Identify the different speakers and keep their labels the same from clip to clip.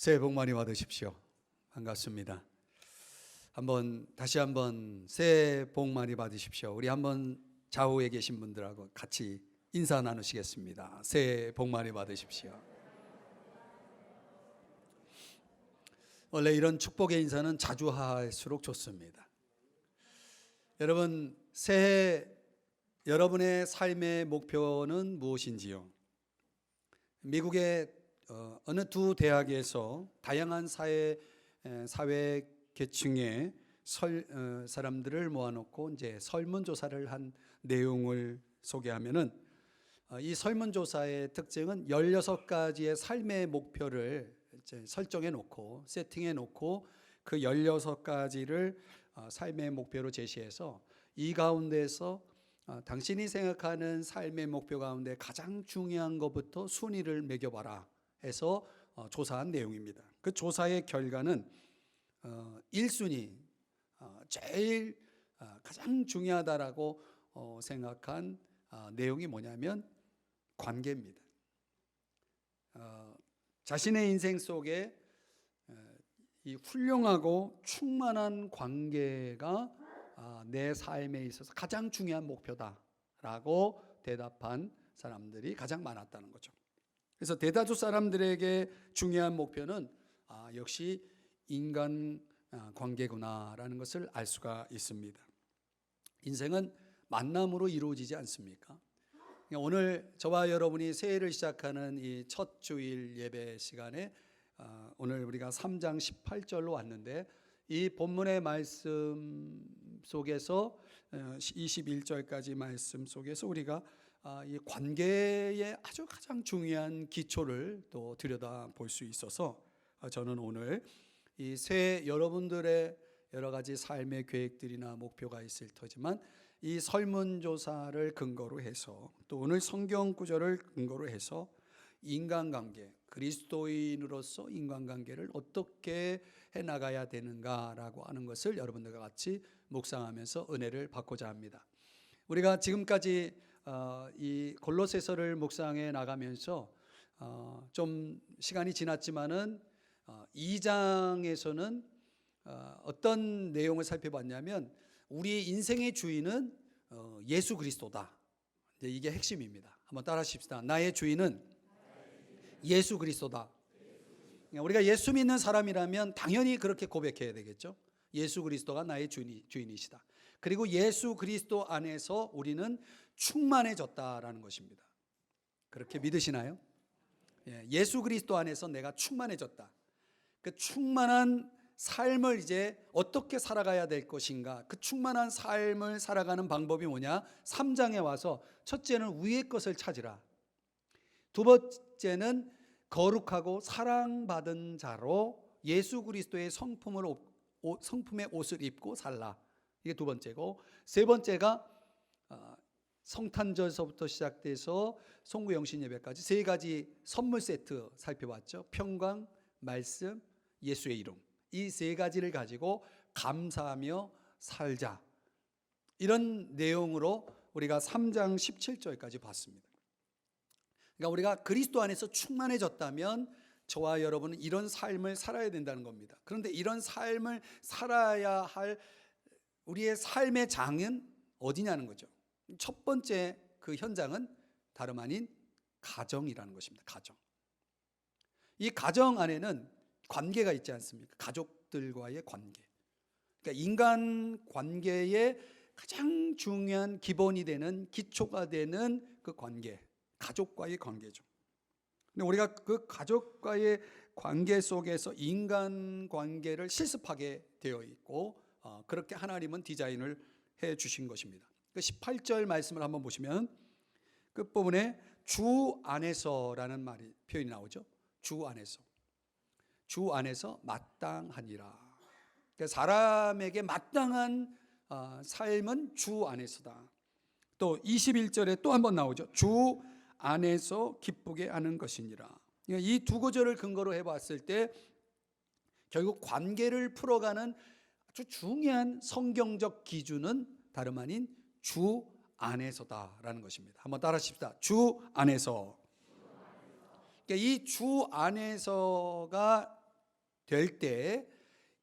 Speaker 1: 새해 복 많이 받으십시오. 반갑습니다. 다시 한번 새해 복 많이 받으십시오. 우리 한번 좌우에 계신 분들하고 같이 인사 나누시겠습니다. 새해 복 많이 받으십시오. 원래 이런 축복의 인사는 자주 할수록 좋습니다. 여러분, 새해 여러분의 삶의 목표는 무엇인지요? 미국의 어느 두 대학에서 다양한 사회 계층의 사람들을 모아놓고 이제 설문조사를 한 내용을 소개하면은 이 설문조사의 특징은 16가지의 삶의 목표를 이제 설정해 놓고 세팅해 놓고 그 16가지를 삶의 목표로 제시해서 이 가운데서 당신이 생각하는 삶의 목표 가운데 가장 중요한 것부터 순위를 매겨봐라 해서 조사한 내용입니다. 그 조사의 결과는 1순위 제일 가장 중요하다라고 생각한 내용이 뭐냐면 관계입니다. 자신의 인생 속에 이 훌륭하고 충만한 관계가 내 삶에 있어서 가장 중요한 목표다라고 대답한 사람들이 가장 많았다는 거죠. 그래서 대다수 사람들에게 중요한 목표는 역시 인간 관계구나라는 것을 알 수가 있습니다. 인생은 만남으로 이루어지지 않습니까? 오늘 저와 여러분이 새해를 시작하는 이 첫 주일 예배 시간에 오늘 우리가 3장 18절로 왔는데 이 본문의 말씀 속에서 21절까지 말씀 속에서 우리가 이 관계의 아주 가장 중요한 기초를 또 들여다볼 수 있어서 저는 오늘 이 새해 여러분들의 여러 가지 삶의 계획들이나 목표가 있을 터지만 이 설문조사를 근거로 해서 또 오늘 성경 구절을 근거로 해서 인간관계, 그리스도인으로서 인간관계를 어떻게 해나가야 되는가라고 하는 것을 여러분들과 같이 묵상하면서 은혜를 받고자 합니다. 우리가 지금까지 이 골로새서를 묵상해 나가면서 좀 시간이 지났지만은 2장에서는 어떤 내용을 살펴봤냐면 우리 인생의 주인은 예수 그리스도다. 이게 핵심입니다. 한번 따라하십시다. 나의 주인은 예수 그리스도다. 우리가 예수 믿는 사람이라면 당연히 그렇게 고백해야 되겠죠. 예수 그리스도가 나의 주인이시다. 그리고 예수 그리스도 안에서 우리는 충만해졌다라는 것입니다. 그렇게 믿으시나요? 예수 그리스도 안에서 내가 충만해졌다. 그 충만한 삶을 이제 어떻게 살아가야 될 것인가? 그 충만한 삶을 살아가는 방법이 뭐냐? 3장에 와서 첫째는 위의 것을 찾으라. 두 번째는 거룩하고 사랑받은 자로 예수 그리스도의 성품의 옷을 입고 살라. 이게 두 번째고, 세 번째가 성탄절서부터 시작돼서 송구영신 예배까지 세 가지 선물 세트 살펴봤죠. 평강, 말씀, 예수의 이름. 이 세 가지를 가지고 감사하며 살자. 이런 내용으로 우리가 3장 17절까지 봤습니다. 그러니까 우리가 그리스도 안에서 충만해졌다면 저와 여러분은 이런 삶을 살아야 된다는 겁니다. 그런데 이런 삶을 살아야 할 우리의 삶의 장은 어디냐는 거죠. 첫 번째 그 현장은 다름 아닌 가정이라는 것입니다. 가정. 이 가정 안에는 관계가 있지 않습니까? 가족들과의 관계. 그러니까 인간 관계의 가장 중요한 기본이 되는 기초가 되는 그 관계, 가족과의 관계죠. 근데 우리가 그 가족과의 관계 속에서 인간 관계를 실습하게 되어 있고 그렇게 하나님은 디자인을 해 주신 것입니다. 그 18절 말씀을 한번 보시면 끝부분에 주 안에서라는 표현이 나오죠. 주 안에서. 주 안에서 마땅하니라. 그러니까 사람에게 마땅한 삶은 주 안에서다. 또 21절에 또 한 번 나오죠. 주 안에서 기쁘게 하는 것이니라. 이 두 구절을 근거로 해봤을 때 결국 관계를 풀어가는 아주 중요한 성경적 기준은 다름 아닌 주 안에서다라는 것입니다. 한번 따라하십시다. 주 안에서. 그러니까 이 주 안에서가 될 때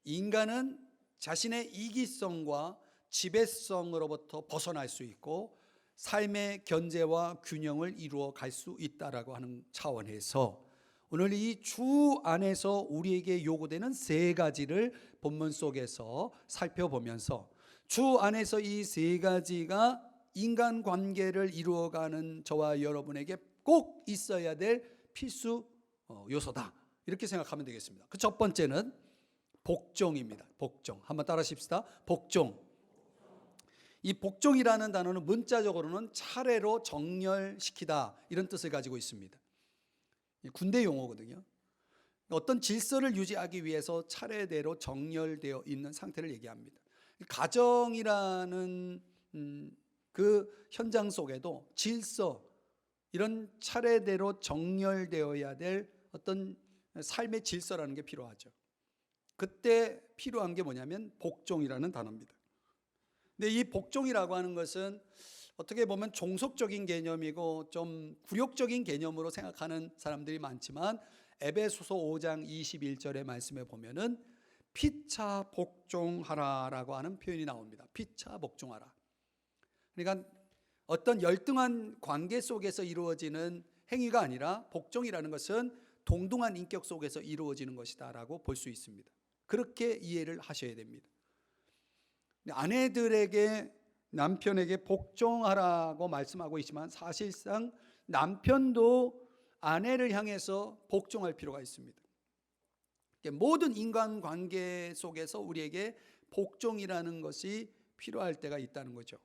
Speaker 1: 인간은 자신의 이기성과 지배성으로부터 벗어날 수 있고 삶의 견제와 균형을 이루어 갈 수 있다라고 하는 차원에서 오늘 이 주 안에서 우리에게 요구되는 세 가지를 본문 속에서 살펴보면서 주 안에서 이 세 가지가 인간관계를 이루어가는 저와 여러분에게 꼭 있어야 될 필수 요소다, 이렇게 생각하면 되겠습니다. 그 첫 번째는 복종입니다. 복종. 한번 따라 하십시다. 복종. 이 복종이라는 단어는 문자적으로는 차례로 정렬시키다, 이런 뜻을 가지고 있습니다. 군대 용어거든요. 어떤 질서를 유지하기 위해서 차례대로 정렬되어 있는 상태를 얘기합니다. 가정이라는 그 현장 속에도 질서, 이런 차례대로 정렬되어야 될 어떤 삶의 질서라는 게 필요하죠. 그때 필요한 게 뭐냐면 복종이라는 단어입니다. 근데 이 복종이라고 하는 것은 어떻게 보면 종속적인 개념이고 좀 굴욕적인 개념으로 생각하는 사람들이 많지만 에베소서 5장 21절의 말씀에 보면은 피차 복종하라라고 하는 표현이 나옵니다. 피차 복종하라. 그러니까 어떤 열등한 관계 속에서 이루어지는 행위가 아니라 복종이라는 것은 동등한 인격 속에서 이루어지는 것이다라고 볼 수 있습니다. 그렇게 이해를 하셔야 됩니다. 아내들에게 남편에게 복종하라고 말씀하고 있지만 사실상 남편도 아내를 향해서 복종할 필요가 있습니다. 모든 인간관계 속에서 우리에게 복종이라는 것이 필요할 때가 있다는 거죠.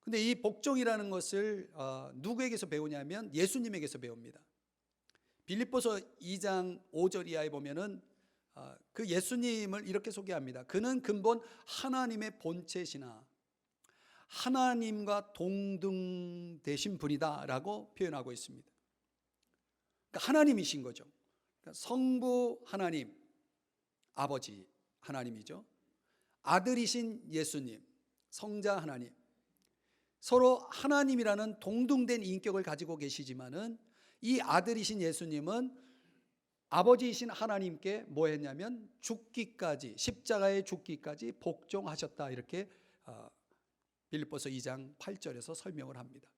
Speaker 1: 근데 이 복종이라는 것을 누구에게서 배우냐면 예수님에게서 배웁니다. 빌립보서 2장 5절 이하에 보면은 그 예수님을 이렇게 소개합니다. 그는 근본 하나님의 본체시나 하나님과 동등되신 분이다 라고 표현하고 있습니다. 그러니까 하나님이신 거죠. 그러니까 성부 하나님, 아버지 하나님이죠. 아들이신 예수님, 성자 하나님, 서로 하나님이라는 동등된 인격을 가지고 계시지만은 이 아들이신 예수님은 아버지이신 하나님께 뭐 했냐면 죽기까지, 십자가에 죽기까지 복종하셨다, 이렇게 빌립보서 2장 8절에서 설명을 합니다.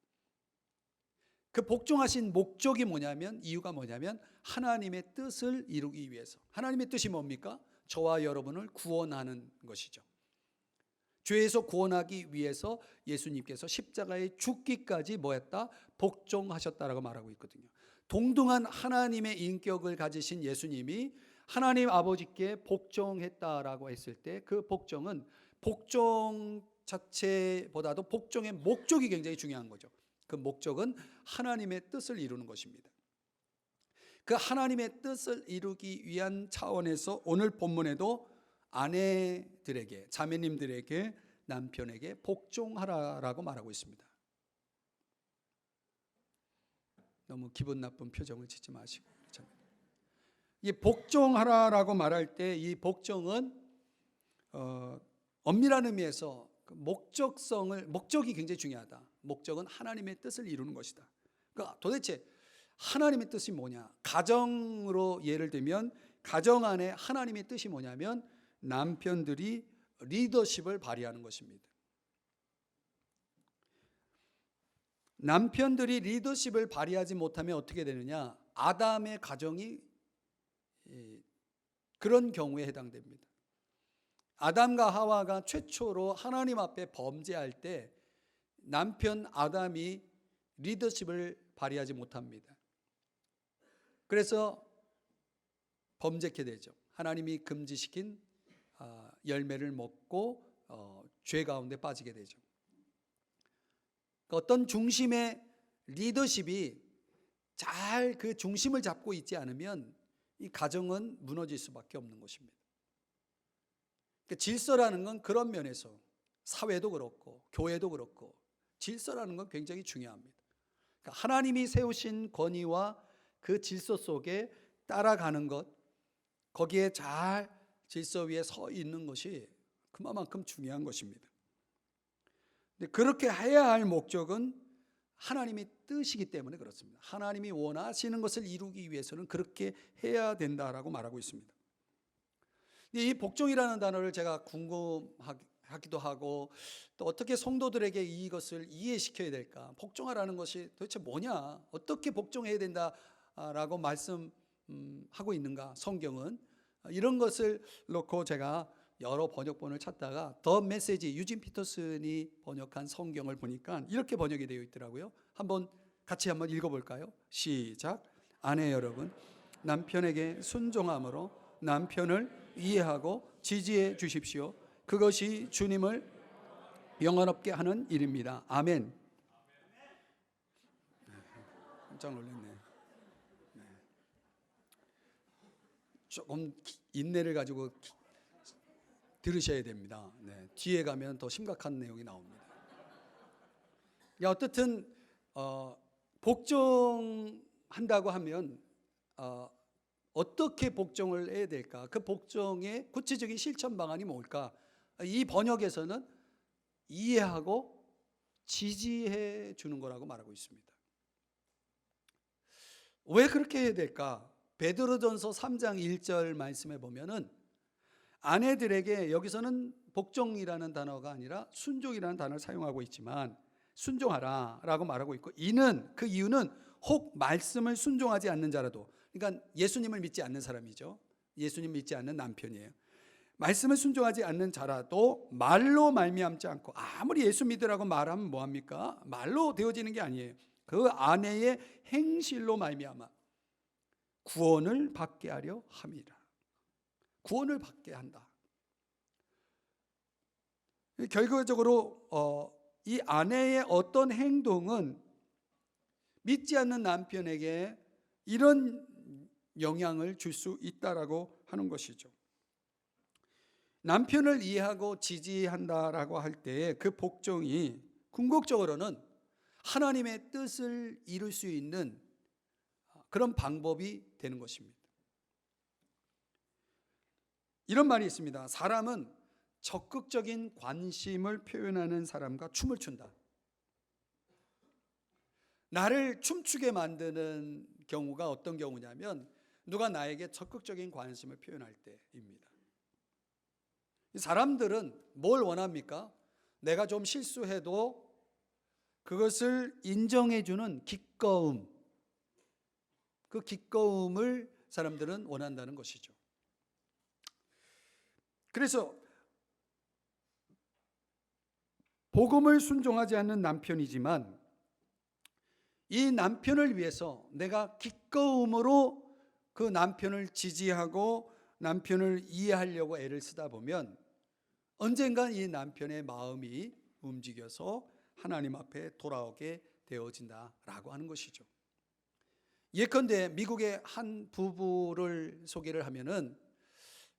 Speaker 1: 그 복종하신 목적이 뭐냐면, 이유가 뭐냐면 하나님의 뜻을 이루기 위해서. 하나님의 뜻이 뭡니까? 저와 여러분을 구원하는 것이죠. 죄에서 구원하기 위해서 예수님께서 십자가에 죽기까지 뭐 했다? 복종하셨다라고 말하고 있거든요. 동등한 하나님의 인격을 가지신 예수님이 하나님 아버지께 복종했다라고 했을 때 그 복종은 복종 자체보다도 복종의 목적이 굉장히 중요한 거죠. 그 목적은 하나님의 뜻을 이루는 것입니다. 그 하나님의 뜻을 이루기 위한 차원에서 오늘 본문에도 아내들에게, 자매님들에게, 남편에게 복종하라라고 말하고 있습니다. 너무 기분 나쁜 표정을 짓지 마시고. 이 복종하라라고 말할 때 이 복종은 엄밀한 의미에서 목적이 굉장히 중요하다. 목적은 하나님의 뜻을 이루는 것이다. 그러니까 도대체 하나님의 뜻이 뭐냐? 가정으로 예를 들면 가정 안에 하나님의 뜻이 뭐냐면 남편들이 리더십을 발휘하는 것입니다. 남편들이 리더십을 발휘하지 못하면 어떻게 되느냐? 아담의 가정이 그런 경우에 해당됩니다. 아담과 하와가 최초로 하나님 앞에 범죄할 때 남편 아담이 리더십을 발휘하지 못합니다. 그래서 범죄케 되죠. 하나님이 금지시킨 열매를 먹고 죄 가운데 빠지게 되죠. 어떤 중심의 리더십이 잘 그 중심을 잡고 있지 않으면 이 가정은 무너질 수밖에 없는 것입니다. 그러니까 질서라는 건 그런 면에서 사회도 그렇고 교회도 그렇고 질서라는 건 굉장히 중요합니다. 그러니까 하나님이 세우신 권위와 그 질서 속에 따라가는 것, 거기에 잘 질서 위에 서 있는 것이 그만큼 중요한 것입니다. 근데 그렇게 해야 할 목적은 하나님의 뜻이기 때문에 그렇습니다. 하나님이 원하시는 것을 이루기 위해서는 그렇게 해야 된다라고 말하고 있습니다. 이 복종이라는 단어를 제가 궁금하기도 하고, 또 어떻게 성도들에게 이것을 이해시켜야 될까? 복종하라는 것이 도대체 뭐냐? 어떻게 복종해야 된다라고 말씀하고 있는가? 성경은 이런 것을 놓고 제가 여러 번역본을 찾다가 더 메시지, 유진 피터슨이 번역한 성경을 보니까 이렇게 번역이 되어 있더라고요. 같이 한번 읽어볼까요? 시작. 아내 여러분, 남편에게 순종함으로 남편을 이해하고 지지해 주십시오. 그것이 주님을 영원롭게 하는 일입니다. 아멘. 깜짝 놀랐네. 조금 인내를 가지고 들으셔야 됩니다. 뒤에 가면 더 심각한 내용이 나옵니다. 어떻든 복종한다고 하면 어떻게 복종을 해야 될까? 그 복종의 구체적인 실천 방안이 뭘까? 이 번역에서는 이해하고 지지해 주는 거라고 말하고 있습니다. 왜 그렇게 해야 될까? 베드로전서 3장 1절 말씀에 보면은 아내들에게, 여기서는 복종이라는 단어가 아니라 순종이라는 단어를 사용하고 있지만 순종하라 라고 말하고 있고, 그 이유는 혹 말씀을 순종하지 않는 자라도, 그러니까 예수님을 믿지 않는 사람이죠. 예수님 믿지 않는 남편이에요. 말씀을 순종하지 않는 자라도 말로 말미암지 않고, 아무리 예수 믿으라고 말하면 뭐합니까? 말로 되어지는 게 아니에요. 그 아내의 행실로 말미암아 구원을 받게 하려 함이라. 구원을 받게 한다. 결과적으로 이 아내의 어떤 행동은 믿지 않는 남편에게 이런 영향을 줄 수 있다라고 하는 것이죠. 남편을 이해하고 지지한다라고 할 때 그 복종이 궁극적으로는 하나님의 뜻을 이룰 수 있는 그런 방법이 되는 것입니다. 이런 말이 있습니다. 사람은 적극적인 관심을 표현하는 사람과 춤을 춘다. 나를 춤추게 만드는 경우가 어떤 경우냐면, 누가 나에게 적극적인 관심을 표현할 때입니다. 사람들은 뭘 원합니까? 내가 좀 실수해도 그것을 인정해주는 기꺼움, 그 기꺼움을 사람들은 원한다는 것이죠. 그래서 복음을 순종하지 않는 남편이지만 이 남편을 위해서 내가 기꺼움으로 그 남편을 지지하고 남편을 이해하려고 애를 쓰다 보면 언젠간 이 남편의 마음이 움직여서 하나님 앞에 돌아오게 되어진다라고 하는 것이죠. 예컨대 미국의 한 부부를 소개를 하면은,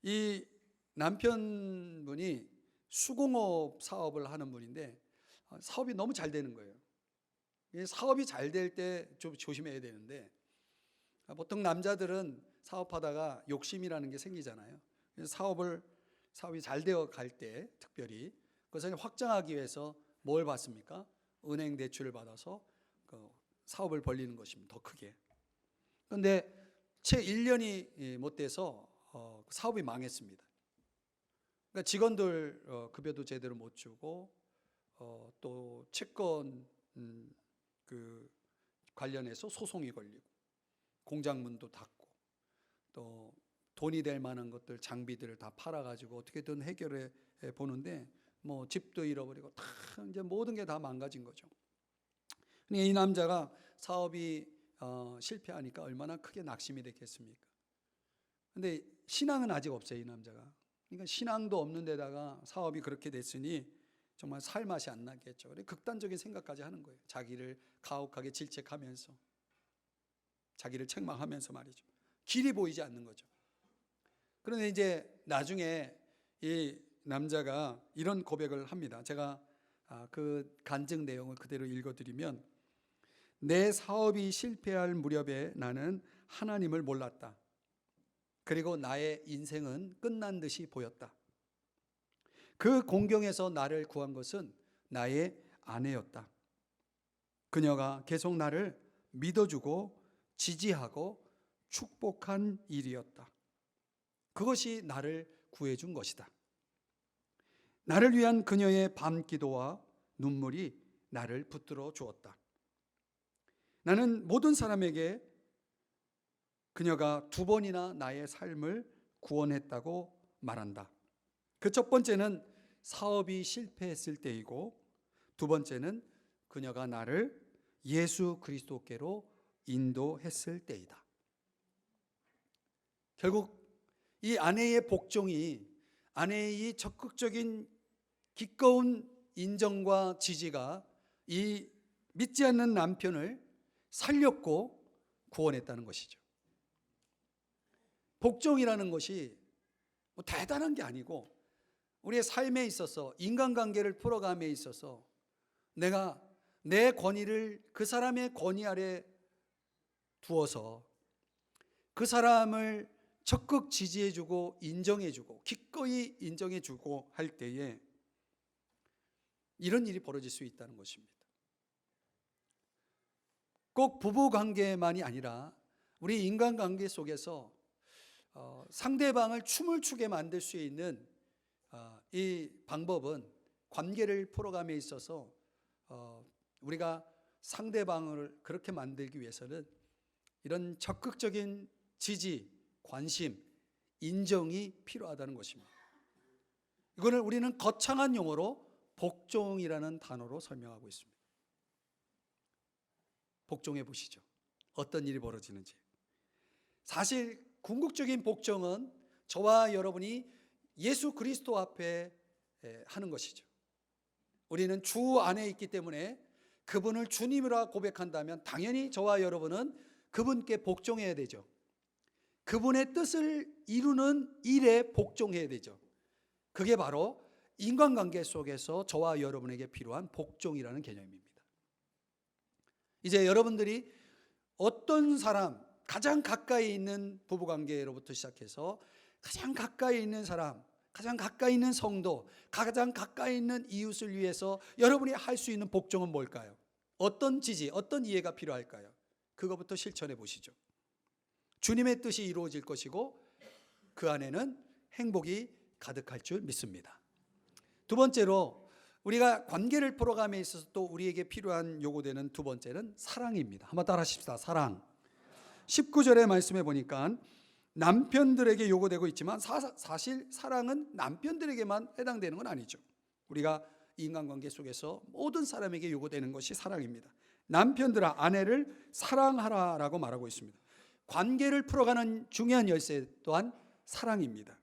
Speaker 1: 이 남편분이 수공업 사업을 하는 분인데 사업이 너무 잘 되는 거예요. 사업이 잘 될 때 좀 조심해야 되는데, 보통 남자들은 사업하다가 욕심이라는 게 생기잖아요. 사업이 잘 되어 갈 때 특별히 그것을 확장하기 위해서 뭘 받습니까? 은행 대출을 받아서 그 사업을 벌리는 것입니다. 더 크게. 그런데 채 1년이 못 돼서 사업이 망했습니다. 그러니까 직원들 급여도 제대로 못 주고, 또 채권 그 관련해서 소송이 걸리고, 공장문도 닫고, 또 돈이 될 만한 것들, 장비들을 다 팔아가지고 어떻게든 해결해 보는데 뭐 집도 잃어버리고 다 이제 모든 게 다 망가진 거죠. 이 남자가 사업이 실패하니까 얼마나 크게 낙심이 됐겠습니까? 근데 신앙은 아직 없어요, 이 남자가. 그러니까 신앙도 없는 데다가 사업이 그렇게 됐으니 정말 살 맛이 안 나겠죠. 그래 극단적인 생각까지 하는 거예요. 자기를 가혹하게 질책하면서, 자기를 책망하면서 말이죠. 길이 보이지 않는 거죠. 그런데 이제 나중에 이 남자가 이런 고백을 합니다. 제가 그 간증 내용을 그대로 읽어드리면, 내 사업이 실패할 무렵에 나는 하나님을 몰랐다. 그리고 나의 인생은 끝난 듯이 보였다. 그 공경에서 나를 구한 것은 나의 아내였다. 그녀가 계속 나를 믿어주고 지지하고 축복한 일이었다. 그것이 나를 구해준 것이다. 나를 위한 그녀의 밤 기도와 눈물이 나를 붙들어 주었다. 나는 모든 사람에게 그녀가 2번이나 나의 삶을 구원했다고 말한다. 그 첫 번째는 사업이 실패했을 때이고, 2번째는 그녀가 나를 예수 그리스도께로 인도했을 때이다. 결국 이 아내의 복종이, 아내의 적극적인 기꺼운 인정과 지지가 이 믿지 않는 남편을 살렸고 구원했다는 것이죠. 복종이라는 것이 뭐 대단한 게 아니고, 우리의 삶에 있어서, 인간관계를 풀어감에 있어서 내가 내 권위를 그 사람의 권위 아래 두어서 그 사람을 적극 지지해주고 인정해주고 기꺼이 인정해주고 할 때에 이런 일이 벌어질 수 있다는 것입니다. 꼭 부부관계만이 아니라 우리 인간관계 속에서 상대방을 춤을 추게 만들 수 있는 이 방법은, 관계를 풀어감에 있어서 우리가 상대방을 그렇게 만들기 위해서는 이런 적극적인 지지, 관심, 인정이 필요하다는 것입니다. 이거를 우리는 거창한 용어로 복종이라는 단어로 설명하고 있습니다. 복종해 보시죠. 어떤 일이 벌어지는지. 사실 궁극적인 복종은 저와 여러분이 예수 그리스도 앞에 하는 것이죠. 우리는 주 안에 있기 때문에 그분을 주님이라 고백한다면 당연히 저와 여러분은 그분께 복종해야 되죠. 그분의 뜻을 이루는 일에 복종해야 되죠. 그게 바로 인간관계 속에서 저와 여러분에게 필요한 복종이라는 개념입니다. 이제 여러분들이 어떤 사람, 가장 가까이 있는 부부관계로부터 시작해서 가장 가까이 있는 사람, 가장 가까이 있는 성도, 가장 가까이 있는 이웃을 위해서 여러분이 할 수 있는 복종은 뭘까요? 어떤 지지, 어떤 이해가 필요할까요? 그거부터 실천해 보시죠. 주님의 뜻이 이루어질 것이고 그 안에는 행복이 가득할 줄 믿습니다. 2번째로, 우리가 관계를 풀어감에 있어서 또 우리에게 필요한 요구되는 2번째는 사랑입니다. 한번 따라 하십시다. 사랑. 19절의 말씀에 보니까 남편들에게 요구되고 있지만 사실 사랑은 남편들에게만 해당되는 건 아니죠. 우리가 인간관계 속에서 모든 사람에게 요구되는 것이 사랑입니다. 남편들아 아내를 사랑하라라고 말하고 있습니다. 관계를 풀어가는 중요한 열쇠 또한 사랑입니다.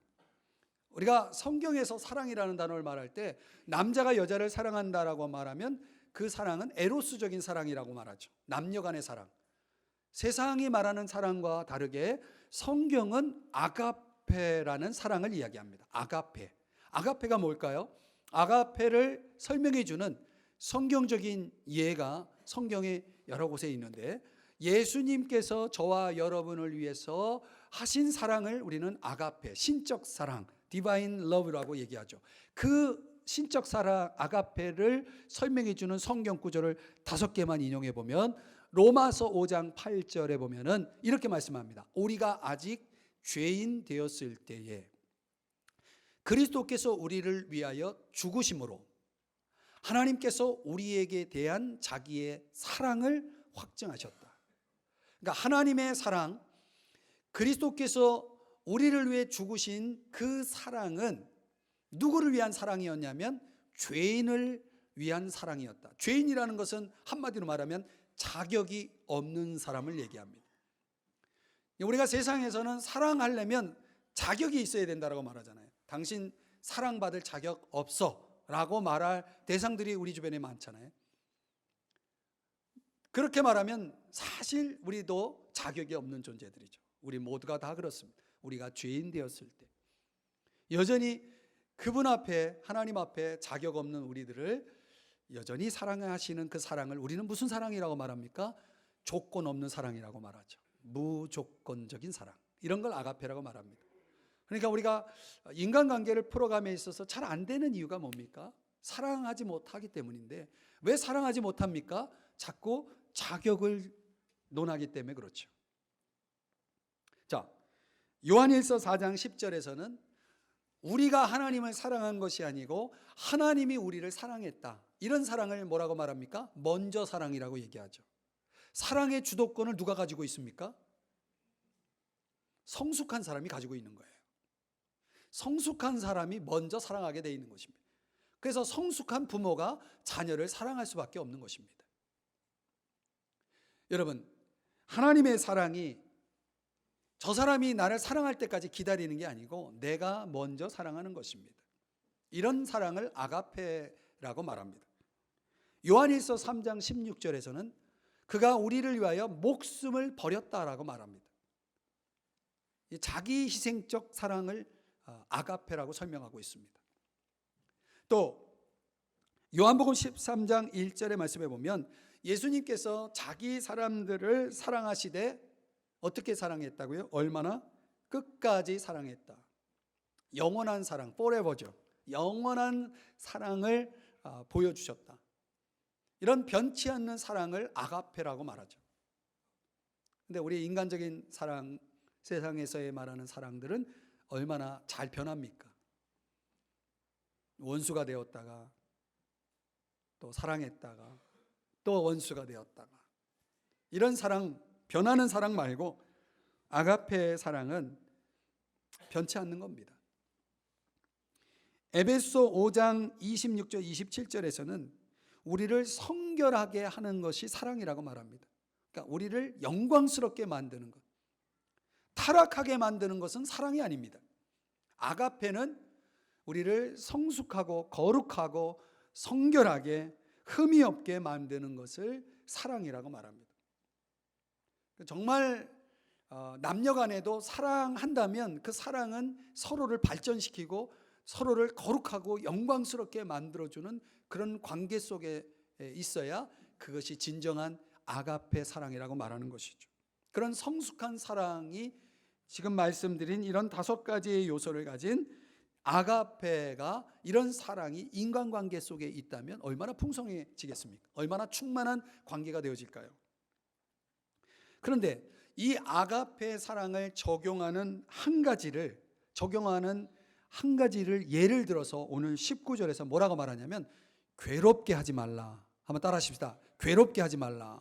Speaker 1: 우리가 성경에서 사랑이라는 단어를 말할 때 남자가 여자를 사랑한다라고 말하면 그 사랑은 에로스적인 사랑이라고 말하죠. 남녀 간의 사랑. 세상이 말하는 사랑과 다르게 성경은 아가페라는 사랑을 이야기합니다. 아가페. 아가페가 뭘까요? 아가페를 설명해 주는 성경적인 예가 성경에 여러 곳에 있는데, 예수님께서 저와 여러분을 위해서 하신 사랑을 우리는 아가페, 신적 사랑, 디바인 러브라고 얘기하죠. 그 신적 사랑 아가페를 설명해 주는 성경 구절을 5개만 인용해 보면, 로마서 5장 8절에 보면은 이렇게 말씀합니다. 우리가 아직 죄인 되었을 때에 그리스도께서 우리를 위하여 죽으심으로 하나님께서 우리에게 대한 자기의 사랑을 확증하셨다. 그러니까 하나님의 사랑, 그리스도께서 우리를 위해 죽으신 그 사랑은 누구를 위한 사랑이었냐면 죄인을 위한 사랑이었다. 죄인이라는 것은 한마디로 말하면 자격이 없는 사람을 얘기합니다. 우리가 세상에서는 사랑하려면 자격이 있어야 된다고 말하잖아요. 당신 사랑받을 자격 없어 라고 말할 대상들이 우리 주변에 많잖아요. 그렇게 말하면 사실 우리도 자격이 없는 존재들이죠. 우리 모두가 다 그렇습니다. 우리가 죄인 되었을 때 여전히 그분 앞에, 하나님 앞에 자격 없는 우리들을 여전히 사랑하시는 그 사랑을 우리는 무슨 사랑이라고 말합니까? 조건 없는 사랑이라고 말하죠. 무조건적인 사랑, 이런 걸 아가페라고 말합니다. 그러니까 우리가 인간관계를 풀어감에 있어서 잘 안 되는 이유가 뭡니까? 사랑하지 못하기 때문인데, 왜 사랑하지 못합니까? 자꾸 자격을 논하기 때문에 그렇죠. 자, 요한일서 4장 10절에서는 우리가 하나님을 사랑한 것이 아니고 하나님이 우리를 사랑했다. 이런 사랑을 뭐라고 말합니까? 먼저 사랑이라고 얘기하죠. 사랑의 주도권을 누가 가지고 있습니까? 성숙한 사람이 가지고 있는 거예요. 성숙한 사람이 먼저 사랑하게 돼 있는 것입니다. 그래서 성숙한 부모가 자녀를 사랑할 수밖에 없는 것입니다. 여러분, 하나님의 사랑이 저 사람이 나를 사랑할 때까지 기다리는 게 아니고 내가 먼저 사랑하는 것입니다. 이런 사랑을 아가페라고 말합니다. 요한일서 3장 16절에서는 그가 우리를 위하여 목숨을 버렸다라고 말합니다. 자기 희생적 사랑을 아가페라고 설명하고 있습니다. 또 요한복음 13장 1절의 말씀에 보면 예수님께서 자기 사람들을 사랑하시되 어떻게 사랑했다고요? 얼마나? 끝까지 사랑했다. 영원한 사랑, forever죠. 영원한 사랑을 보여주셨다. 이런 변치 않는 사랑을 아가페라고 말하죠. 근데 우리 인간적인 사랑, 세상에서의 말하는 사랑들은 얼마나 잘 변합니까? 원수가 되었다가 또 사랑했다가 또 원수가 되었다가, 이런 사랑, 변하는 사랑 말고 아가페의 사랑은 변치 않는 겁니다. 에베소 5장 26절 27절에서는 우리를 성결하게 하는 것이 사랑이라고 말합니다. 그러니까 우리를 영광스럽게 만드는 것, 타락하게 만드는 것은 사랑이 아닙니다. 아가페는 우리를 성숙하고 거룩하고 성결하게 흠이 없게 만드는 것을 사랑이라고 말합니다. 정말 남녀 간에도 사랑한다면 그 사랑은 서로를 발전시키고 서로를 거룩하고 영광스럽게 만들어주는 그런 관계 속에 있어야 그것이 진정한 아가페 사랑이라고 말하는 것이죠. 그런 성숙한 사랑이 지금 말씀드린 이런 5가지의 요소를 가진 아가페가, 이런 사랑이 인간관계 속에 있다면 얼마나 풍성해지겠습니까? 얼마나 충만한 관계가 되어질까요? 그런데 이 아가페 사랑을 적용하는 한 가지를 예를 들어서 오늘 19절에서 뭐라고 말하냐면 괴롭게 하지 말라. 한번 따라 하십시다. 괴롭게 하지 말라.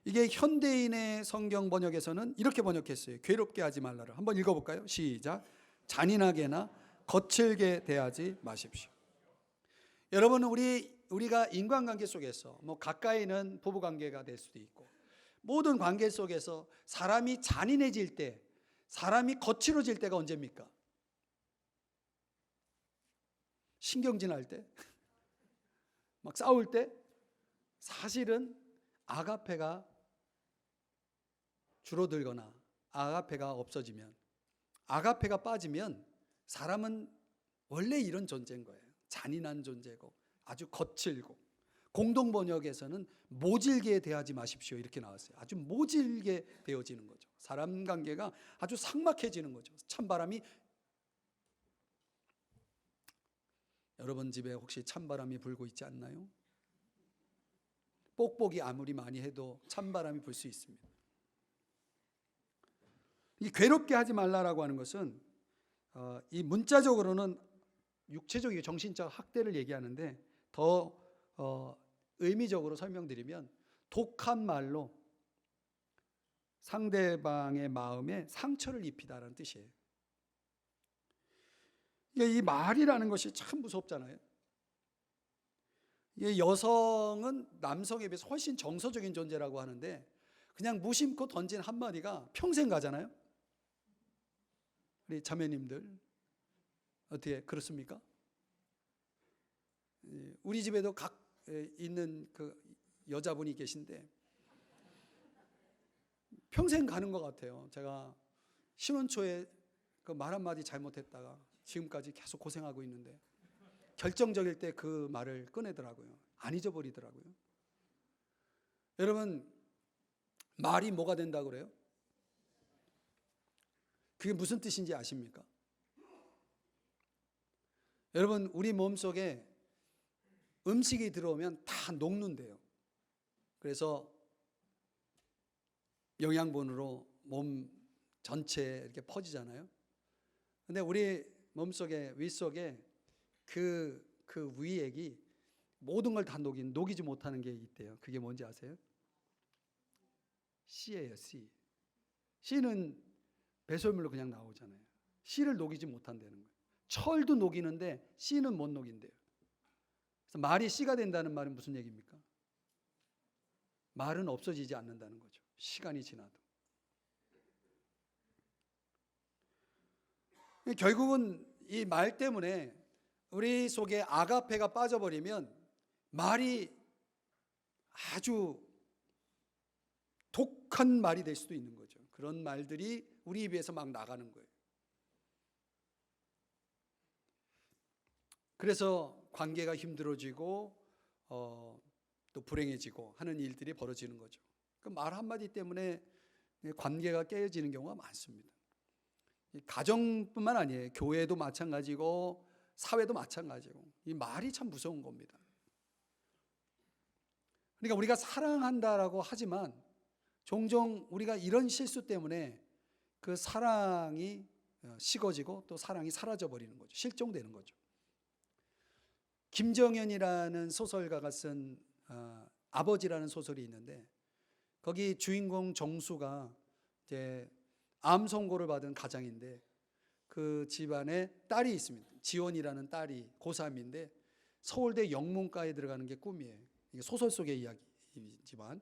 Speaker 1: 이게 현대인의 성경 번역에서는 이렇게 번역했어요. 괴롭게 하지 말라를. 한번 읽어볼까요? 시작. 잔인하게나 거칠게 대하지 마십시오. 여러분, 우리가 인간관계 속에서 가까이는 부부관계가 될 수도 있고 모든 관계 속에서 사람이 잔인해질 때, 사람이 거칠어질 때가 언제입니까? 신경질날 때, 막 싸울 때. 사실은 아가페가 줄어들거나 아가페가 없어지면, 아가페가 빠지면 사람은 원래 이런 존재인 거예요. 잔인한 존재고 아주 거칠고, 공동 번역에서는 모질게 대하지 마십시오 이렇게 나왔어요. 아주 모질게 되어지는 거죠. 사람 관계가 아주 삭막해지는 거죠. 찬바람이, 여러분 집에 혹시 찬바람이 불고 있지 않나요? 뽁뽁이 아무리 많이 해도 찬바람이 불 수 있습니다. 이 괴롭게 하지 말라라고 하는 것은 이 문자적으로는 육체적이고 정신적 학대를 얘기하는데, 더 의미적으로 설명드리면 독한 말로 상대방의 마음에 상처를 입히다라는 뜻이에요. 이 말이라는 것이 참 무섭잖아요. 여성은 남성에 비해서 훨씬 정서적인 존재라고 하는데 그냥 무심코 던진 한마디가 평생 가잖아요. 우리 자매님들 어떻게 그렇습니까? 우리 집에도 각 있는 그 여자분이 계신데 평생 가는 것 같아요. 제가 신혼 초에 그 말 한마디 잘못했다가 지금까지 계속 고생하고 있는데 결정적일 때 그 말을 꺼내더라고요. 안 잊어버리더라고요. 여러분, 말이 뭐가 된다고 그래요? 그게 무슨 뜻인지 아십니까? 여러분, 우리 몸속에 음식이 들어오면 다 녹는데요. 그래서 영양분으로 몸 전체에 이렇게 퍼지잖아요. 근데 우리 몸속에, 윗속에 그 위액이 모든 걸 다 녹이지 못하는 게 있대요. 그게 뭔지 아세요? C예요, C. C는 배설물로 그냥 나오잖아요. C를 녹이지 못한다는 거예요. 철도 녹이는데 C는 못 녹인대요. 그래서 말이 C가 된다는 말은 무슨 얘기입니까? 말은 없어지지 않는다는 거죠. 시간이 지나도. 결국은 이 말 때문에 우리 속에 아가페가 빠져버리면 말이 아주 독한 말이 될 수도 있는 거죠. 그런 말들이 우리 입에서 막 나가는 거예요. 그래서 관계가 힘들어지고 또 불행해지고 하는 일들이 벌어지는 거죠. 그 말 한마디 때문에 관계가 깨어지는 경우가 많습니다. 가정뿐만 아니에요. 교회도 마찬가지고 사회도 마찬가지고 이 말이 참 무서운 겁니다. 그러니까 우리가 사랑한다라고 하지만 종종 우리가 이런 실수 때문에 그 사랑이 식어지고 또 사랑이 사라져 버리는 거죠. 실종되는 거죠. 김정현이라는 소설가가 쓴 아버지라는 소설이 있는데 거기 주인공 정수가 이제 암 선고를 받은 가장인데 그 집안에 딸이 있습니다. 지원이라는 딸이 고3인데 서울대 영문과에 들어가는 게 꿈이에요. 이게 소설 속의 이야기지만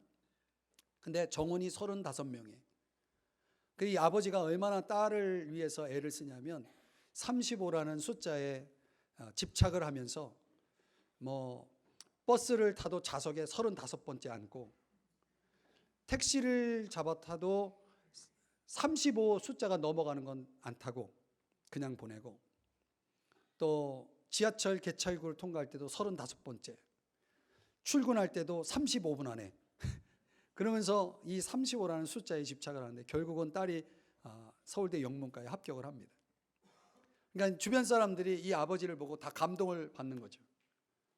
Speaker 1: 근데 정원이 35명이에요. 그 아버지가 얼마나 딸을 위해서 애를 쓰냐면 35라는 숫자에 집착을 하면서 뭐 버스를 타도 좌석에 35번째 앉고 택시를 잡아 타도 35 숫자가 넘어가는 건 안 타고 그냥 보내고 또 지하철 개찰구를 통과할 때도 35번째 출근할 때도 35분 안에 그러면서 이 35라는 숫자에 집착을 하는데 결국은 딸이 서울대 영문과에 합격을 합니다. 그러니까 주변 사람들이 이 아버지를 보고 다 감동을 받는 거죠.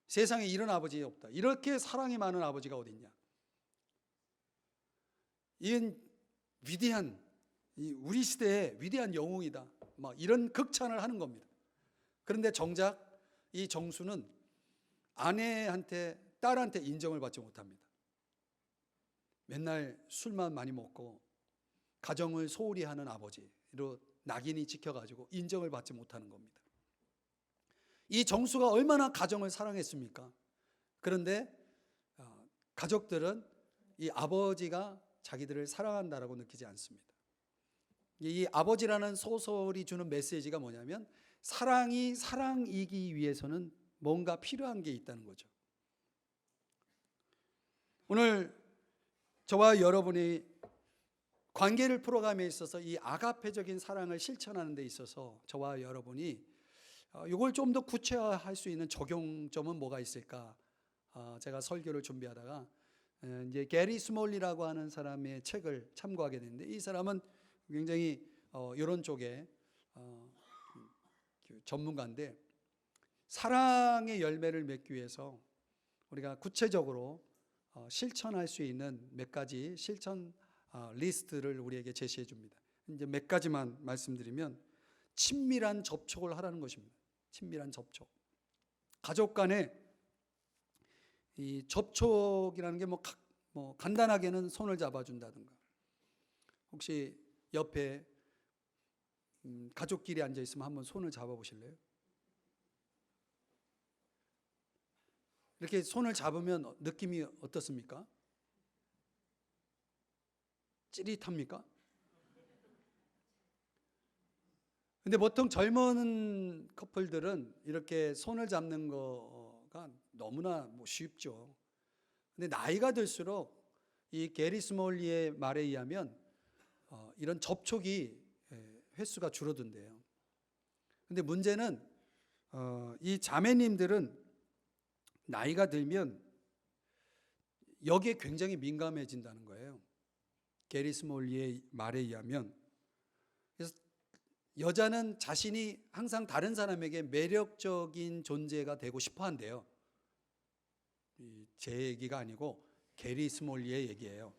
Speaker 1: 세상에 이런 아버지 없다. 이렇게 사랑이 많은 아버지가 어딨냐. 이건 위대한 우리 시대의 위대한 영웅이다. 막 이런 극찬을 하는 겁니다. 그런데 정작 이 정수는 아내한테 딸한테 인정을 받지 못합니다. 맨날 술만 많이 먹고 가정을 소홀히 하는 아버지로 낙인이 찍혀가지고 인정을 받지 못하는 겁니다. 이 정수가 얼마나 가정을 사랑했습니까? 그런데 가족들은 이 아버지가 자기들을 사랑한다라고 느끼지 않습니다. 이 아버지라는 소설이 주는 메시지가 뭐냐면 사랑이 사랑이기 위해서는 뭔가 필요한 게 있다는 거죠. 오늘 저와 여러분이 관계를 풀어감에 있어서 이 아가페적인 사랑을 실천하는 데 있어서 저와 여러분이 이걸 좀 더 구체화할 수 있는 적용점은 뭐가 있을까? 제가 설교를 준비하다가 이제 게리 스몰리라고 하는 사람의 책을 참고하게 됐는데 이 사람은 굉장히 이런 쪽에 전문가인데 사랑의 열매를 맺기 위해서 우리가 구체적으로 실천할 수 있는 몇 가지 실천 리스트를 우리에게 제시해 줍니다. 이제 몇 가지만 말씀드리면 친밀한 접촉을 하라는 것입니다. 친밀한 접촉. 가족 간에 이 접촉이라는 게 뭐 간단하게는 손을 잡아준다든가 혹시 옆에 가족끼리 앉아 있으면 한번 손을 잡아 보실래요? 이렇게 손을 잡으면 느낌이 어떻습니까? 찌릿합니까? 근데 보통 젊은 커플들은 이렇게 손을 잡는 거가 너무나 쉽죠. 근데 나이가 들수록 이 게리 스몰리의 말에 의하면 이런 접촉이 횟수가 줄어든대요. 근데 문제는 이 자매님들은 나이가 들면 여기에 굉장히 민감해진다는 거예요. 게리 스몰리의 말에 의하면. 그래서 여자는 자신이 항상 다른 사람에게 매력적인 존재가 되고 싶어 한대요. 제 얘기가 아니고 게리 스몰리의 얘기예요.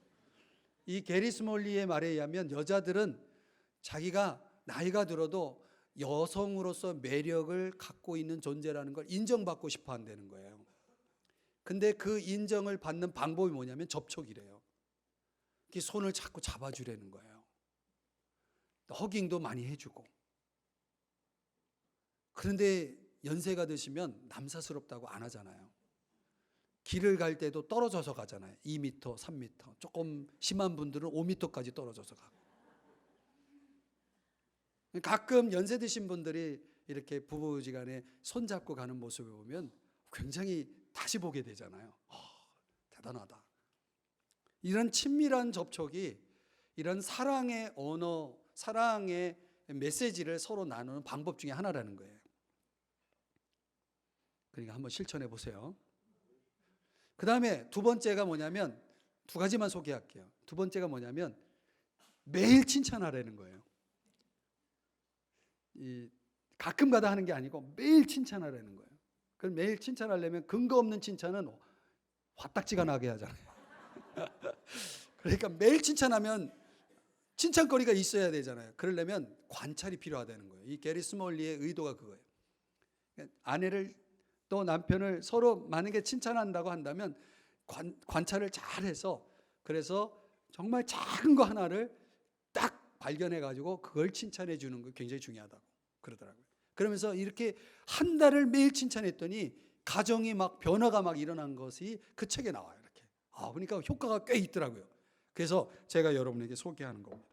Speaker 1: 이 게리 스몰리의 말에 의하면 여자들은 자기가 나이가 들어도 여성으로서 매력을 갖고 있는 존재라는 걸 인정받고 싶어 한다는 거예요. 근데 그 인정을 받는 방법이 뭐냐면 접촉이래요. 손을 자꾸 잡아주라는 거예요. 허깅도 많이 해주고. 그런데 연세가 드시면 남사스럽다고 안 하잖아요. 길을 갈 때도 떨어져서 가잖아요. 2m, 3m. 조금 심한 분들은 5m까지 떨어져서 가고. 가끔 연세 드신 분들이 이렇게 부부지간에 손잡고 가는 모습을 보면 굉장히 다시 보게 되잖아요. 대단하다. 이런 친밀한 접촉이 이런 사랑의 언어, 사랑의 메시지를 서로 나누는 방법 중에 하나라는 거예요. 그러니까 한번 실천해 보세요. 그 다음에 두 번째가 뭐냐면, 두 가지만 소개할게요. 두 번째가 뭐냐면 매일 칭찬하라는 거예요. 가끔 가다 하는 게 아니고 매일 칭찬하라는 거예요. 그럼 매일 칭찬하려면 근거 없는 칭찬은 화딱지가 나게 하잖아요. 그러니까 매일 칭찬하면 칭찬거리가 있어야 되잖아요. 그러려면 관찰이 필요하다는 거예요. 이 게리 스몰리의 의도가 그거예요. 아내를 또 남편을 서로 만약에 칭찬한다고 한다면 관찰을 잘해서, 그래서 정말 작은 거 하나를 딱 발견해 가지고 그걸 칭찬해 주는 거 굉장히 중요하다고 그러더라고요. 그러면서 이렇게 한 달을 매일 칭찬했더니 가정이 막 변화가 막 일어난 것이 그 책에 나와요. 이렇게. 그러니까 효과가 꽤 있더라고요. 그래서 제가 여러분에게 소개하는 겁니다.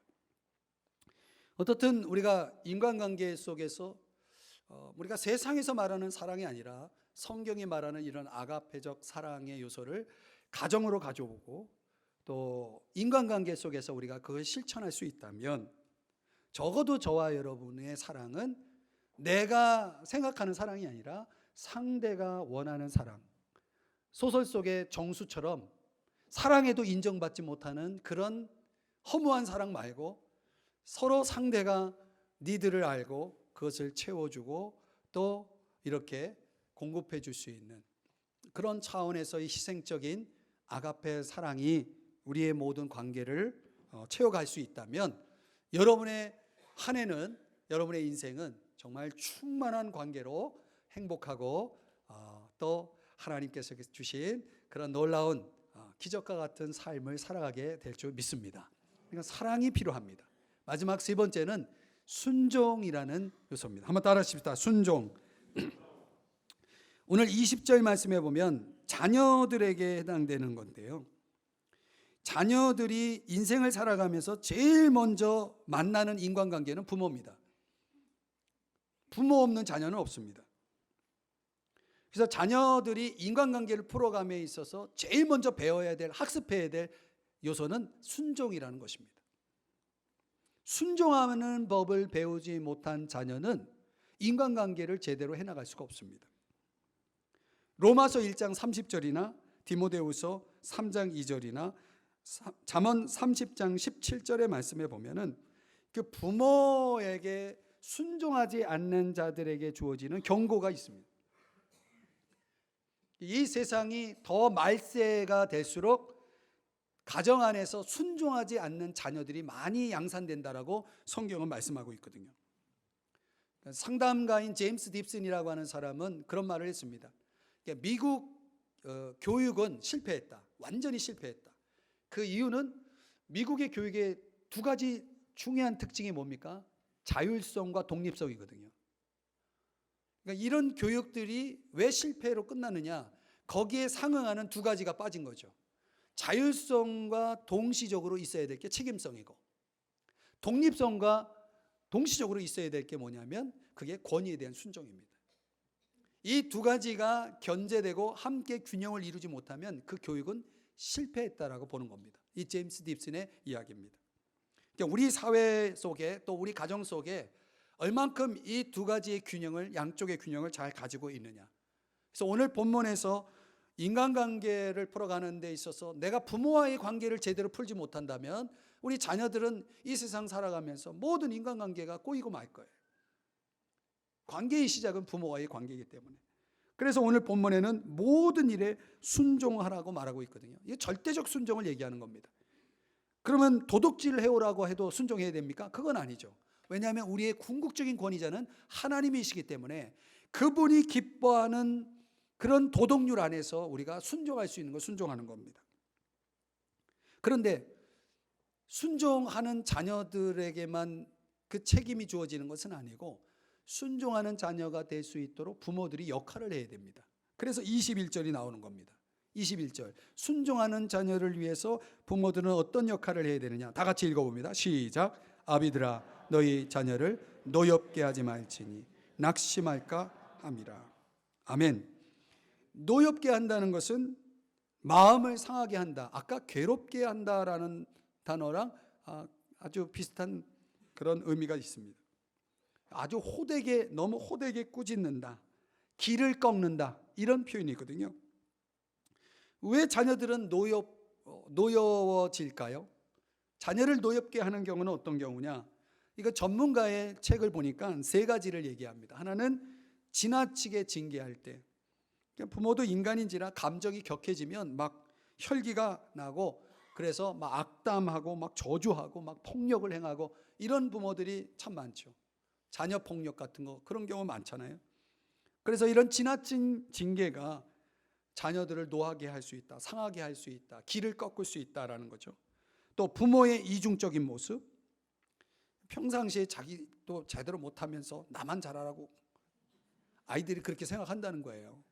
Speaker 1: 어떻든 우리가 인간관계 속에서 우리가 세상에서 말하는 사랑이 아니라 성경이 말하는 이런 아가페적 사랑의 요소를 가정으로 가져오고 또 인간관계 속에서 우리가 그걸 실천할 수 있다면, 적어도 저와 여러분의 사랑은 내가 생각하는 사랑이 아니라 상대가 원하는 사랑, 소설 속의 정수처럼 사랑에도 인정받지 못하는 그런 허무한 사랑 말고 서로 상대가 니드를 알고 그것을 채워주고 또 이렇게 공급해 줄 수 있는 그런 차원에서의 희생적인 아가페 사랑이 우리의 모든 관계를 채워갈 수 있다면, 여러분의 한 해는, 여러분의 인생은 정말 충만한 관계로 행복하고 또 하나님께서 주신 그런 놀라운 기적과 같은 삶을 살아가게 될 줄 믿습니다. 그러니까 사랑이 필요합니다. 마지막 세 번째는 순종이라는 요소입니다. 한번 따라 하십시다. 순종. 오늘 20절 말씀해 보면 자녀들에게 해당되는 건데요. 자녀들이 인생을 살아가면서 제일 먼저 만나는 인간관계는 부모입니다. 부모 없는 자녀는 없습니다. 그래서 자녀들이 인간관계를 풀어감에 있어서 제일 먼저 배워야 될, 학습해야 될 요소는 순종이라는 것입니다. 순종하는 법을 배우지 못한 자녀는 인간관계를 제대로 해나갈 수가 없습니다. 로마서 1장 30절이나 디모데후서 3장 2절이나 잠언 30장 17절의 말씀에 보면은 그 부모에게 순종하지 않는 자들에게 주어지는 경고가 있습니다. 이 세상이 더 말세가 될수록 가정 안에서 순종하지 않는 자녀들이 많이 양산된다라고 성경은 말씀하고 있거든요. 상담가인 제임스 딥슨이라고 하는 사람은 그런 말을 했습니다. 미국 교육은 실패했다. 완전히 실패했다. 그 이유는 미국의 교육의 두 가지 중요한 특징이 뭡니까? 자율성과 독립성이거든요. 그러니까 이런 교육들이 왜 실패로 끝나느냐? 거기에 상응하는 두 가지가 빠진 거죠. 자율성과 동시적으로 있어야 될 게 책임성이고, 독립성과 동시적으로 있어야 될 게 뭐냐면 그게 권위에 대한 순종입니다. 이 두 가지가 견제되고 함께 균형을 이루지 못하면 그 교육은 실패했다라고 보는 겁니다. 이 제임스 딥슨의 이야기입니다. 그러니까 우리 사회 속에 또 우리 가정 속에 얼만큼 이 두 가지의 균형을, 양쪽의 균형을 잘 가지고 있느냐. 그래서 오늘 본문에서 인간관계를 풀어가는 데 있어서 내가 부모와의 관계를 제대로 풀지 못한다면 우리 자녀들은 이 세상 살아가면서 모든 인간관계가 꼬이고 말 거예요. 관계의 시작은 부모와의 관계이기 때문에. 그래서 오늘 본문에는 모든 일에 순종하라고 말하고 있거든요. 이게 절대적 순종을 얘기하는 겁니다. 그러면 도둑질 해오라고 해도 순종해야 됩니까? 그건 아니죠. 왜냐하면 우리의 궁극적인 권위자는 하나님이시기 때문에 그분이 기뻐하는 그런 도덕률 안에서 우리가 순종할 수 있는 걸 순종하는 겁니다. 그런데 순종하는 자녀들에게만 그 책임이 주어지는 것은 아니고 순종하는 자녀가 될 수 있도록 부모들이 역할을 해야 됩니다. 그래서 21절이 나오는 겁니다. 21절, 순종하는 자녀를 위해서 부모들은 어떤 역할을 해야 되느냐. 다 같이 읽어봅니다. 시작. 아비들아 너희 자녀를 노엽게 하지 말지니 낙심할까 함이라. 아멘. 노엽게 한다는 것은 마음을 상하게 한다. 아까 괴롭게 한다라는 단어랑 아주 비슷한 그런 의미가 있습니다. 아주 호되게, 너무 호되게 꾸짖는다, 기를 꺾는다, 이런 표현이거든요. 왜 자녀들은 노여워질까요? 자녀를 노엽게 하는 경우는 어떤 경우냐? 이거 전문가의 책을 보니까 세 가지를 얘기합니다. 하나는 지나치게 징계할 때, 부모도 인간인지라 감정이 격해지면 막 혈기가 나고 그래서 막 악담하고 막 저주하고 막 폭력을 행하고 이런 부모들이 참 많죠. 자녀 폭력 같은 거, 그런 경우 많잖아요. 그래서 이런 지나친 징계가 자녀들을 노하게 할 수 있다, 상하게 할 수 있다, 길을 꺾을 수 있다라는 거죠. 또 부모의 이중적인 모습, 평상시에 자기도 제대로 못하면서 나만 잘하라고 아이들이 그렇게 생각한다는 거예요.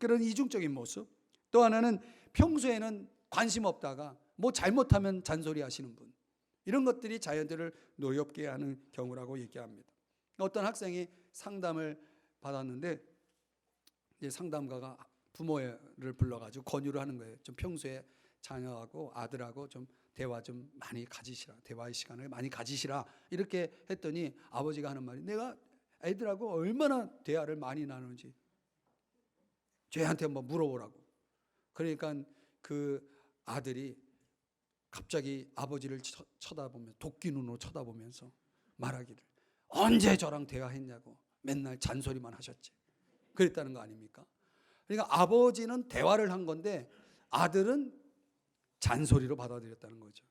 Speaker 1: 그런 이중적인 모습. 또 하나는 평소에는 관심 없다가 뭐 잘못하면 잔소리 하시는 분, 이런 것들이 자녀들을 노엽게 하는 경우라고 얘기합니다. 어떤 학생이 상담을 받았는데 이제 상담가가 부모를 불러가지고 권유를 하는 거예요. 좀 평소에 자녀하고 아들하고 좀 대화 좀 많이 가지시라, 대화의 시간을 많이 가지시라, 이렇게 했더니 아버지가 하는 말이, 내가 애들하고 얼마나 대화를 많이 나누는지 쟤한테 한번 물어보라고. 그러니까 그 아들이 갑자기 아버지를 쳐다보면서, 도끼 눈으로 쳐다보면서 말하기를, 언제 저랑 대화했냐고 맨날 잔소리만 하셨지, 그랬다는 거 아닙니까? 그러니까 아버지는 대화를 한 건데 아들은 잔소리로 받아들였다는 거죠.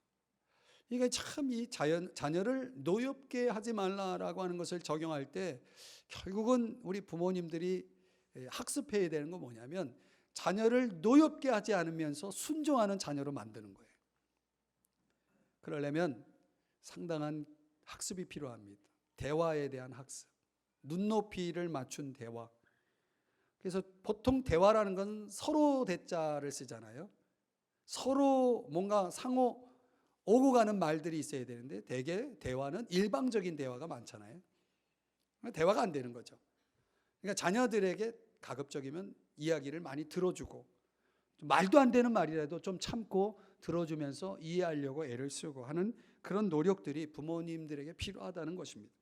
Speaker 1: 그러니까 참 이 자녀를 노엽게 하지 말라라고 하는 것을 적용할 때 결국은 우리 부모님들이 학습해야 되는 건 뭐냐면 자녀를 노엽게 하지 않으면서 순종하는 자녀로 만드는 거예요. 그러려면 상당한 학습이 필요합니다. 대화에 대한 학습, 눈높이를 맞춘 대화. 그래서 보통 대화라는 건 서로 대자를 쓰잖아요. 서로 뭔가 상호 오고 가는 말들이 있어야 되는데 대개 대화는 일방적인 대화가 많잖아요. 대화가 안 되는 거죠. 그러니까 자녀들에게 가급적이면 이야기를 많이 들어주고, 말도 안 되는 말이라도 좀 참고 들어주면서 이해하려고 애를 쓰고 하는 그런 노력들이 부모님들에게 필요하다는 것입니다.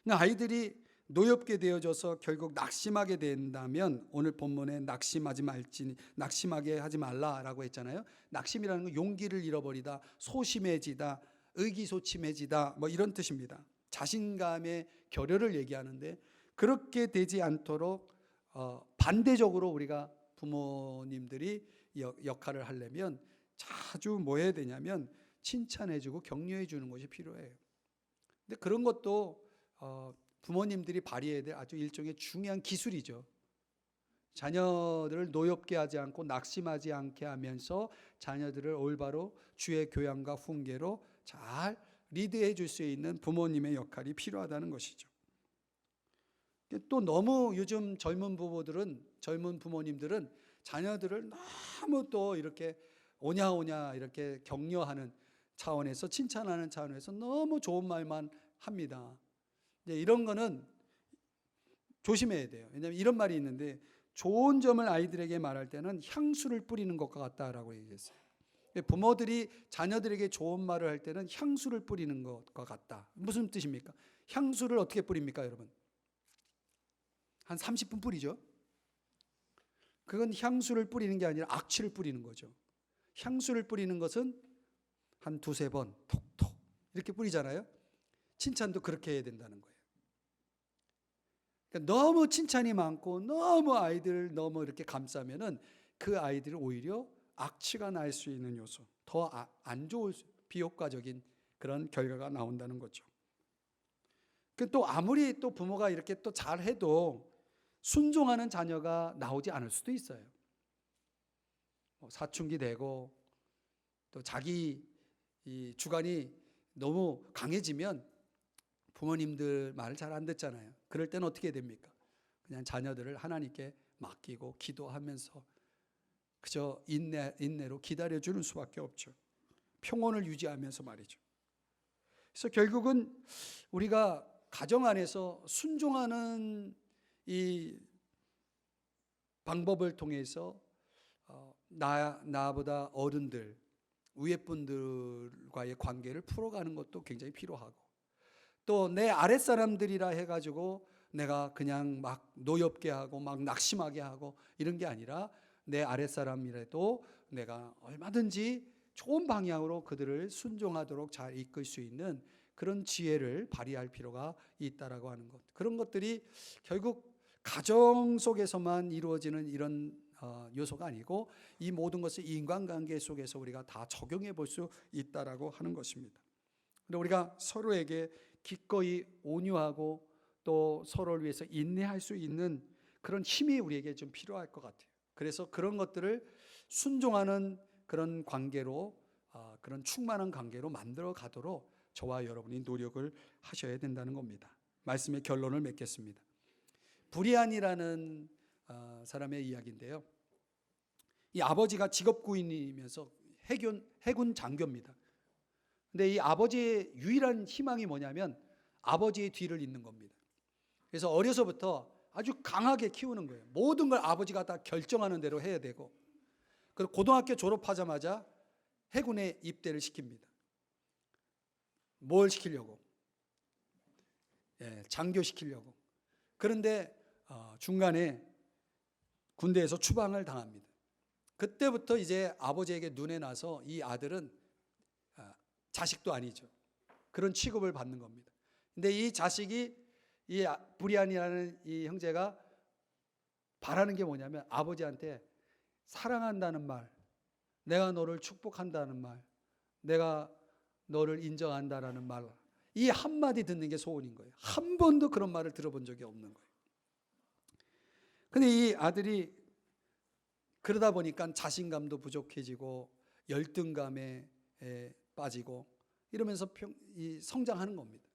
Speaker 1: 그러니까 아이들이 노엽게 되어져서 결국 낙심하게 된다면, 오늘 본문에 낙심하게 하지 말라라고 했잖아요. 낙심이라는 건 용기를 잃어버리다, 소심해지다, 의기소침해지다, 뭐 이런 뜻입니다. 자신감의 결여를 얘기하는데, 그렇게 되지 않도록 반대적으로 우리가 부모님들이 역할을 하려면 자주 뭐 해야 되냐면 칭찬해주고 격려해주는 것이 필요해요. 근데 그런 것도 부모님들이 발휘해야 될 아주 일종의 중요한 기술이죠. 자녀들을 노엽게 하지 않고 낙심하지 않게 하면서 자녀들을 올바로 주의 교양과 훈계로 잘 리드해 줄 수 있는 부모님의 역할이 필요하다는 것이죠. 또 너무 요즘 젊은 부모님들은 자녀들을 너무 또 이렇게 오냐오냐 이렇게 격려하는 차원에서, 칭찬하는 차원에서 너무 좋은 말만 합니다. 이런 거는 조심해야 돼요. 왜냐하면 이런 말이 있는데, 좋은 점을 아이들에게 말할 때는 향수를 뿌리는 것과 같다라고 얘기했어요. 부모들이 자녀들에게 좋은 말을 할 때는 향수를 뿌리는 것과 같다. 무슨 뜻입니까? 향수를 어떻게 뿌립니까, 여러분? 한 30분 뿌리죠. 그건 향수를 뿌리는 게 아니라 악취를 뿌리는 거죠. 향수를 뿌리는 것은 한 두세 번 톡톡 이렇게 뿌리잖아요. 칭찬도 그렇게 해야 된다는 거예요. 그러니까 너무 칭찬이 많고 너무 아이들 너무 이렇게 감싸면은 그 아이들은 오히려 악취가 날 수 있는 요소, 더 안 좋을 비효과적인 그런 결과가 나온다는 거죠. 또 아무리 또 부모가 이렇게 또 잘해도 순종하는 자녀가 나오지 않을 수도 있어요. 사춘기 되고 또 자기 이 주관이 너무 강해지면 부모님들 말을 잘 안 듣잖아요. 그럴 때는 어떻게 됩니까? 그냥 자녀들을 하나님께 맡기고 기도하면서 그저 인내로 기다려주는 수밖에 없죠. 평온을 유지하면서 말이죠. 그래서 결국은 우리가 가정 안에서 순종하는 이 방법을 통해서 나보다 어른들, 위에 분들과의 관계를 풀어가는 것도 굉장히 필요하고, 또 내 아랫사람들이라 해가지고 내가 그냥 막 노엽게 하고 막 낙심하게 하고 이런 게 아니라 내 아랫사람이라도 내가 얼마든지 좋은 방향으로 그들을 순종하도록 잘 이끌 수 있는 그런 지혜를 발휘할 필요가 있다라고 하는 것. 그런 것들이 결국 가정 속에서만 이루어지는 이런 요소가 아니고 이 모든 것을 인간관계 속에서 우리가 다 적용해 볼 수 있다라고 하는 것입니다. 근데 우리가 서로에게 기꺼이 온유하고 또 서로를 위해서 인내할 수 있는 그런 힘이 우리에게 좀 필요할 것 같아요. 그래서 그런 것들을 순종하는 그런 관계로, 그런 충만한 관계로 만들어 가도록 저와 여러분이 노력을 하셔야 된다는 겁니다. 말씀의 결론을 맺겠습니다. 브리안이라는 사람의 이야기인데요. 이 아버지가 직업구인이면서 해군 장교입니다. 근데 이 아버지의 유일한 희망이 뭐냐면 아버지의 뒤를 잇는 겁니다. 그래서 어려서부터 아주 강하게 키우는 거예요. 모든 걸 아버지가 다 결정하는 대로 해야 되고, 그리고 고등학교 졸업하자마자 해군에 입대를 시킵니다. 뭘 시키려고? 장교 시키려고. 그런데 중간에 군대에서 추방을 당합니다. 그때부터 이제 아버지에게 눈에 나서 이 아들은 자식도 아니죠. 그런 취급을 받는 겁니다. 근데 이 자식이 이 브리안이라는 이 형제가 바라는 게 뭐냐면 아버지한테 사랑한다는 말, 내가 너를 축복한다는 말, 내가 너를 인정한다라는 말, 이 한마디 듣는 게 소원인 거예요. 한 번도 그런 말을 들어본 적이 없는 거예요. 근데 이 아들이 그러다 보니까 자신감도 부족해지고 열등감에 빠지고 이러면서 성장하는 겁니다.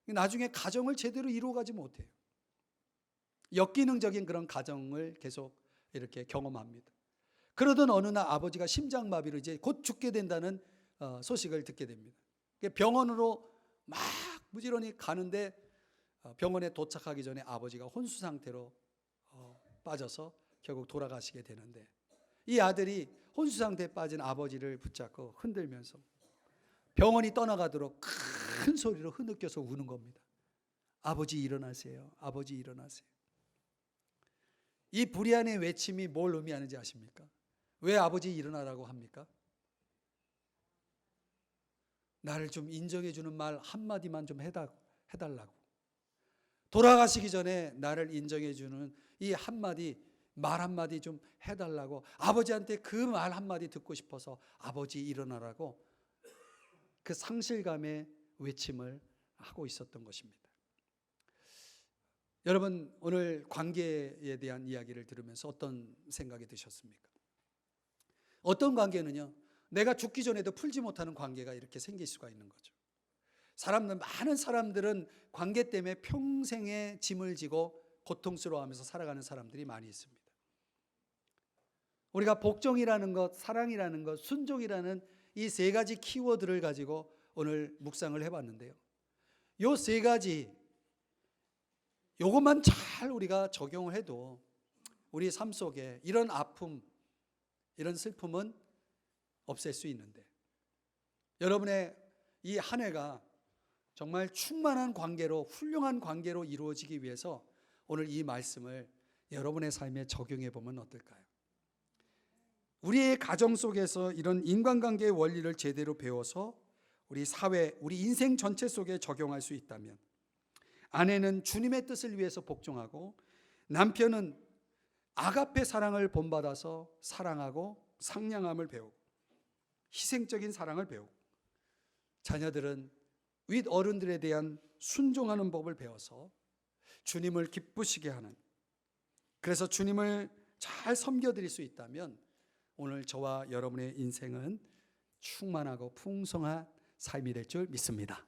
Speaker 1: 나중에 가정을 제대로 이루어가지 못해요. 역기능적인 그런 가정을 계속 이렇게 경험합니다. 그러던 어느 날 아버지가 심장마비로 이제 곧 죽게 된다는 소식을 듣게 됩니다. 병원으로 막 부지런히 가는데 병원에 도착하기 전에 아버지가 혼수 상태로 빠져서 결국 돌아가시게 되는데, 이 아들이 혼수 상태에 빠진 아버지를 붙잡고 흔들면서 병원이 떠나가도록 큰 소리로 흐느껴서 우는 겁니다. 아버지 일어나세요. 아버지 일어나세요. 이 브리안의 외침이 뭘 의미하는지 아십니까? 왜 아버지 일어나라고 합니까? 나를 좀 인정해 주는 말 한마디만 좀 해달라고. 돌아가시기 전에 나를 인정해 주는 이 말 한마디 좀 해달라고, 아버지한테 그 말 한마디 듣고 싶어서 아버지 일어나라고 그 상실감의 외침을 하고 있었던 것입니다. 여러분, 오늘 관계에 대한 이야기를 들으면서 어떤 생각이 드셨습니까? 어떤 관계는요, 내가 죽기 전에도 풀지 못하는 관계가 이렇게 생길 수가 있는 거죠. 많은 사람들은 관계 때문에 평생의 짐을 지고 고통스러워하면서 살아가는 사람들이 많이 있습니다. 우리가 복종이라는 것, 사랑이라는 것, 순종이라는 이 세 가지 키워드를 가지고 오늘 묵상을 해봤는데요. 이 세 가지, 요것만 잘 우리가 적용을 해도 우리 삶 속에 이런 아픔, 이런 슬픔은 없앨 수 있는데, 여러분의 이 한 해가 정말 충만한 관계로, 훌륭한 관계로 이루어지기 위해서 오늘 이 말씀을 여러분의 삶에 적용해 보면 어떨까요? 우리의 가정 속에서 이런 인간관계의 원리를 제대로 배워서 우리 사회, 우리 인생 전체 속에 적용할 수 있다면 아내는 주님의 뜻을 위해서 복종하고, 남편은 아가페 사랑을 본받아서 사랑하고 상냥함을 배우고 희생적인 사랑을 배우고, 자녀들은 윗 어른들에 대한 순종하는 법을 배워서 주님을 기쁘시게 하는, 그래서 주님을 잘 섬겨드릴 수 있다면 오늘 저와 여러분의 인생은 충만하고 풍성한 삶이 될 줄 믿습니다.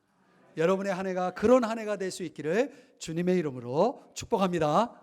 Speaker 1: 여러분의 한 해가 그런 한 해가 될 수 있기를 주님의 이름으로 축복합니다.